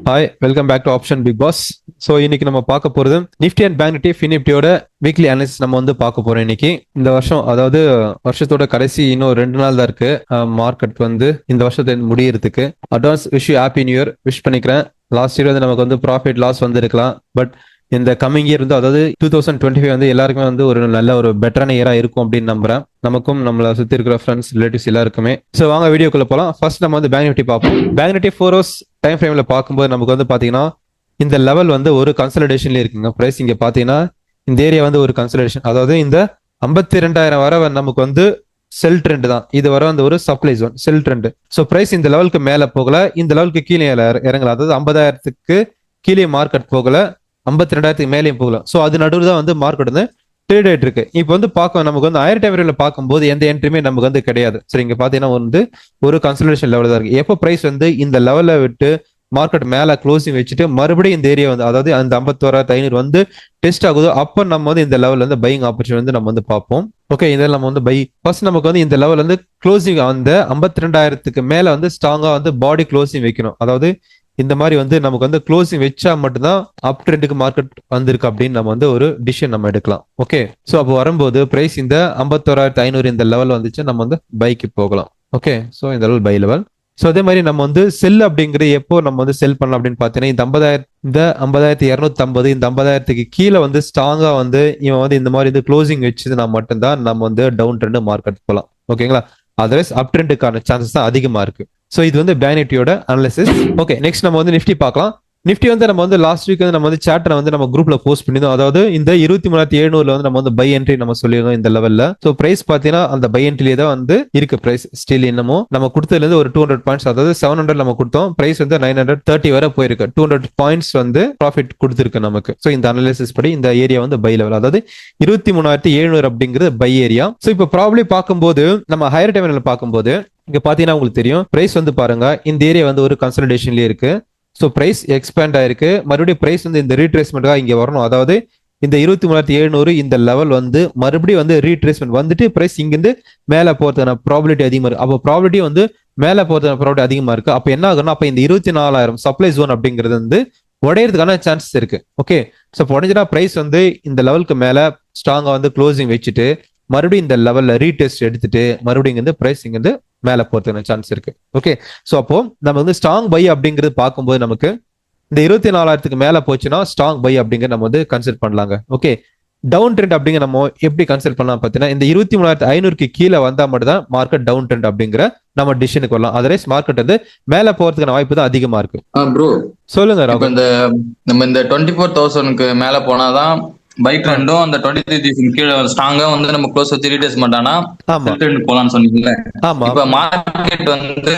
Hi, welcome back to Option Big Boss. So இன்னைக்கு நம்ம பார்க்க போகிறது நிஃப்டி அண்ட் பேங்க் நிஃப்டி ஃபினிப்டியோட வீக்லி அனாலிசிஸ் நம்ம வந்து பார்க்க போறோம். இன்னைக்கு இந்த வருஷம், அதாவது வருஷத்தோட கடைசி இன்னும் 2 நாள் தான் இருக்கு மார்க்கெட் வந்து இந்த வருஷத்தை முடியறதுக்கு. Advance wish you happy new year wish பண்ணிக்கிறேன். லாஸ்ட் இயர் வந்து நமக்கு வந்து ப்ராஃபிட் லாஸ் வந்து இருக்கலாம், பட் இந்த கம்மிங் இயர் வந்து, அதாவது 2025 வந்து எல்லாருக்குமே வந்து ஒரு நல்ல ஒரு பெட்டரான இயரா இருக்கும் அப்படின்னு நம்புறேன். நமக்கும் நம்மளை சுத்தி இருக்கிற ஃப்ரெண்ட்ஸ் ரிலேட்டிவ்ஸ் எல்லாருக்குமே. ஸோ வாங்க வீடியோக்குள்ள போகலாம். ஃபர்ஸ்ட் நம்ம வந்து பேங்க் நிஃப்டி பார்ப்போம். பேங்க் நிஃப்டி 4 hours டைம் ஃப்ரேம்ல பார்க்கும்போது நமக்கு வந்து பாத்தீங்கன்னா இந்த லெவல் வந்து ஒரு கன்சல்டேஷன்ல இருக்குங்க. பிரைஸ் இங்க பாத்தீங்கன்னா இந்த ஏரியா வந்து ஒரு கன்சல்டேஷன், அதாவது இந்த 52,000 வர நமக்கு வந்து செல் ட்ரெண்ட் தான். இது வர வந்து ஒரு supply zone, sell trend. So price இந்த லெவலுக்கு மேல போகல, இந்த லெவலுக்கு கீழே இறங்கல. அதாவது 50,000க்கு கீழே மார்க்கெட் போகல, 52,000க்கு மேலேயும் போகல. ஸோ அது நடுவில் தான் வந்து மார்க்கெட் வந்து ட்ரேட் ஆயிட்டு இருக்கு. இப்போ வந்து பார்க்க நமக்கு வந்து 1000 டைம் பார்க்கும்போது எந்த என்ட்ரியுமே நமக்கு வந்து கிடையாது. சரி, இங்க பாத்தீங்கன்னா வந்து ஒரு கன்சல்டேஷன் லெவல் தான் இருக்கு. எப்போ பிரைஸ் வந்து இந்த லெவலை விட்டு மார்க்கெட் மேல க்ளோசிங் வச்சுட்டு மறுபடியும் இந்த ஏரியா வந்து, அதாவது அந்த 51,500 வந்து டெஸ்ட் ஆகுதோ அப்போ நம்ம வந்து இந்த லெவல்ல வந்து பையிங் ஆப்பர்ச்சுனிட்டி வந்து நம்ம வந்து பார்ப்போம். ஓகே, இதில் நம்ம வந்து பை ஃபர்ஸ்ட் நமக்கு வந்து இந்த லெவல் வந்து க்ளோசிங் அந்த 52,000க்கு மேல வந்து ஸ்ட்ராங்கா வந்து பாடி க்ளோசிங் வைக்கணும். அதாவது இந்த மாதிரி வந்து நமக்கு வந்து க்ளோசிங் வச்சா மட்டும்தான் அப் ட்ரெண்டுக்கு மார்க்கெட் வந்திருக்கு அப்படின்னு நம்ம வந்து ஒரு டிசிஷன் நம்ம எடுக்கலாம். ஓகே, ஸோ அப்போ வரும்போது பிரைஸ் இந்த 51,500 இந்த லெவல் வந்துச்சு, நம்ம வந்து பைக்கு போகலாம். ஓகே, ஸோ இந்த லெவல் பை லெவல். ஸோ அதே மாதிரி நம்ம வந்து செல் அப்படிங்கிறது எப்போ நம்ம வந்து செல் பண்ணலாம் அப்படின்னு பார்த்தீங்கன்னா இந்த 50,250 இந்த 50,000க்கு கீழே வந்து ஸ்ட்ராங்கா வந்து இவன் வந்து இந்த மாதிரி வந்து க்ளோசிங் வச்சதுன்னா மட்டும்தான் நம்ம வந்து டவுன் ட்ரெண்ட் மார்க்கெட் போகலாம். ஓகேங்களா? அதர்வைஸ் அப் ட்ரெண்டுக்கான சான்சஸ் தான் அதிகமா இருக்கு. ஸோ இது வந்து பேங்க் நிஃப்டியோட அனாலிசிஸ். ஓகே, நெக்ஸ்ட் நம்ம வந்து நிஃப்டி பார்க்கலாம். நிஃப்டி வந்து நம்ம வந்து லாஸ்ட் வீக் வந்து நம்ம வந்து சார்ட்டை வந்து நம்ம குரூப்ல போஸ்ட் பண்ணியிருந்தோம். அதாவது இந்த 23,700 வந்து நம்ம வந்து பை என்ட்ரி நம்ம சொல்லியிருந்தோம் இந்த லெவல்ல. ஸோ பிரைஸ் பார்த்தீங்கன்னா அந்த பை என்ட்ரிலே தான் வந்து இருக்கு பிரைஸ். ஸ்டில் இன்னமும் நம்ம கொடுத்ததுல இருந்து ஒரு 200 பாயிண்ட்ஸ், அதாவது 700 நம்ம கொடுத்தோம், பிரைஸ் வந்து 930 வரை போயிருக்கு. 200 பாயிண்ட்ஸ் வந்து ப்ராஃபிட் கொடுத்துருக்கு நமக்கு. ஸோ இந்த அனாலிசிஸ் படி இந்த ஏரியா வந்து பை லெவல், அதாவது 23,700 அப்படிங்கிறது பை ஏரியா. ஸோ இப்போ ப்ராப்ளி பார்க்கும்போது நம்ம ஹையர் டைம்ல பார்க்கும்போது இங்க பாத்தீங்கன்னா உங்களுக்கு தெரியும் பிரைஸ் வந்து பாருங்க இந்த ஏரியா வந்து ஒரு கன்சல்டேஷன்லயே இருக்கு. ஸோ பிரைஸ் எக்ஸ்பேண்ட் ஆயிருக்கு. மறுபடியும் பிரைஸ் வந்து இந்த ரீட்ரேஸ்மெண்ட்டாக இங்க வரணும். அதாவது இந்த 23,700 இந்த லெவல் வந்து மறுபடியும் வந்து ரீட்ரேஸ்மெண்ட் வந்துட்டு பிரைஸ் இங்கிருந்து மேல போறதுக்கான ப்ராபிலிட்டி அதிகமா இருக்கு. அப்போ ப்ராபிலிட்டி வந்து மேல போறதுக்கான ப்ராபிலிட்டி அதிகமா இருக்கு. அப்போ என்ன ஆகும்னா அப்போ இந்த 24,000 சப்ளை ஜோன் அப்படிங்கிறது வந்து உடையறதுக்கான சான்சஸ் இருக்கு. ஓகே, ஸோ உடஞ்சினா பிரைஸ் வந்து இந்த லெவலுக்கு மேல ஸ்ட்ராங்கா வந்து க்ளோசிங் வச்சுட்டு மறுபடியும் இந்த லெவல்ல ரீடெஸ்ட் எடுத்துட்டு மறுபடியும் இங்க இருந்து பிரைஸ் இங்க இருந்து மேல போறதுக்கான சான்ஸ் இருக்கு. ஓகே, சோ அப்போ நம்ம வந்து ஸ்ட்ராங் பை அப்படிங்கிறது பார்க்கும்போது நமக்கு இந்த 24,000க்கு மேல போச்சுன்னா ஸ்ட்ராங் பை அப்படிங்கிற நம்ம வந்து கன்சிடர் பண்ணலாங்க. ஓகே, டவுன் ட்ரெண்ட் அப்படிங்கிற நம்ம எப்படி கன்சிடர் பண்ணலாம் பார்த்தீங்கன்னா இந்த 23,500க்கு கீழே வந்தா மட்டும் தான் மார்க்கெட் டவுன் ட்ரெண்ட் அப்படிங்கிற நம்ம டிசிஷனுக்கு வரலாம். அதர்வைஸ் மார்க்கெட் வந்து மேல போறதுக்கான வாய்ப்பு தான் அதிகமா இருக்கு. ப்ரோ சொல்லுங்க. நம்ம இந்த 24,000க்கு மேல போனாதான் பை ட்ரெண்டும் அந்த 23,000 கீழே ஸ்ட்ராங்கா வந்து நம்ம க்ளோஸ் வச்சு ரீடெஸ்ட்மெண்ட் ஆனா ட்ரெண்ட் போலாம்னு சொன்னீங்கல்ல. இப்ப மார்க்கெட் வந்து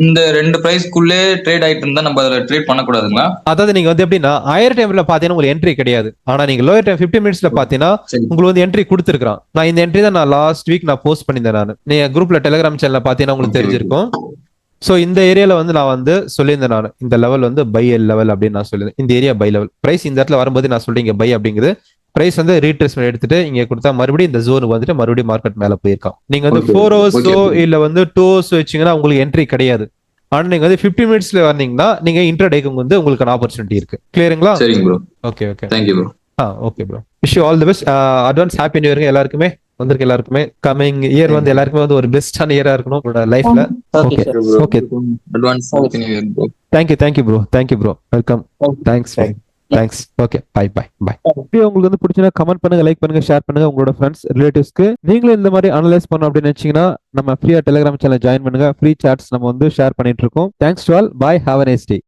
இந்த 2 பிரைஸ்க்குள்ளே ட்ரேட் ஆயிட்டு இருந்தா நம்ம அதுல ட்ரேட் பண்ணக்கூடாதுங்களா? அதாவது நீங்க வந்து எப்படின்னா ஹையர் டைம்ல பாத்தீங்கன்னா உங்களுக்கு என்ட்ரி கிடையாது. ஆனா நீங்க லோயர் டைம் 50 மினிட்ஸ்ல பாத்தீங்கன்னா உங்களுக்கு வந்து என்ட்ரி கொடுத்துருக்கான். நான் இந்த என்ட்ரி தான் நான் லாஸ்ட் வீக் நான் போஸ்ட் பண்ணியிருந்தேன். நான் நீங்க குரூப்ல டெலிகிராம் சேனல்ல பாத்தீங்கன்னா உங்களுக்கு தெரிஞ்சிருக்கும். சோ இந்த ஏரியால வந்து நான் வந்து சொல்லியிருந்தேன், நான் இந்த லெவல் வந்து பை லெவல் அப்படின்னு நான் சொல்லியிருந்தேன். இந்த ஏரியா பை லெவல் பிரைஸ் இந்த இடத்துல வரும்போது நான் சொல்றேன் பை அப்படிங்கிறது பிரைஸ் வந்து ரீட்ரேஸ்மெண்ட் எடுத்துட்டு இங்க கொடுத்தா மறுபடியும் இந்த ஜோனுக்கு வந்துட்டு மறுபடியும் மார்க்கெட் மேல போயிருக்கான். நீங்க வந்து 4 hours இல்ல வந்து 2 hours வச்சீங்கன்னா உங்களுக்கு என்ட்ரி கிடையாது. ஆனா நீங்க வந்து 50 மினிட்ஸ்ல வந்தீங்கன்னா நீங்க இன்ட்ராடேக்கு வந்து உங்களுக்கு ஆப்பர்ச்சுனிட்டி இருக்கு. கிளியருங்களா? சரிங்க bro. Okay okay, thank you bro. Okay bro, wish you all the best. Advance happy new year எல்லாருக்குமே. வந்திருக்க எல்லாருக்குமே கமிங் இயர் வந்து எல்லாருக்குமே வந்து ஒரு பெஸ்டான இயரா இருக்கணும் உங்களோட லைஃப்ல. Okay okay, advance happy new year bro. Thank you bro, welcome, thanks. Okay, bye. உங்களுக்கு வந்து பிடிச்சா கமெண்ட் பண்ணுங்க, லைக் பண்ணுங்க, ஷேர் பண்ணுங்க உங்களோட ஃப்ரெண்ட்ஸ் ரிலேட்டிவ்ஸ்க்கு. நீங்களும் இந்த மாதிரி அனலைஸ் பண்ணணும் அப்படின்னு நினைச்சீங்கன்னா நம்ம ஃப்ரீயா டெலிகிராம் சேனல் ஜாயின் பண்ணுங்க. ஃப்ரீ சாட்ஸ் நம்ம வந்து ஷேர் பண்ணிட்டு இருக்கோம். Thanks to all, bye, have a nice day.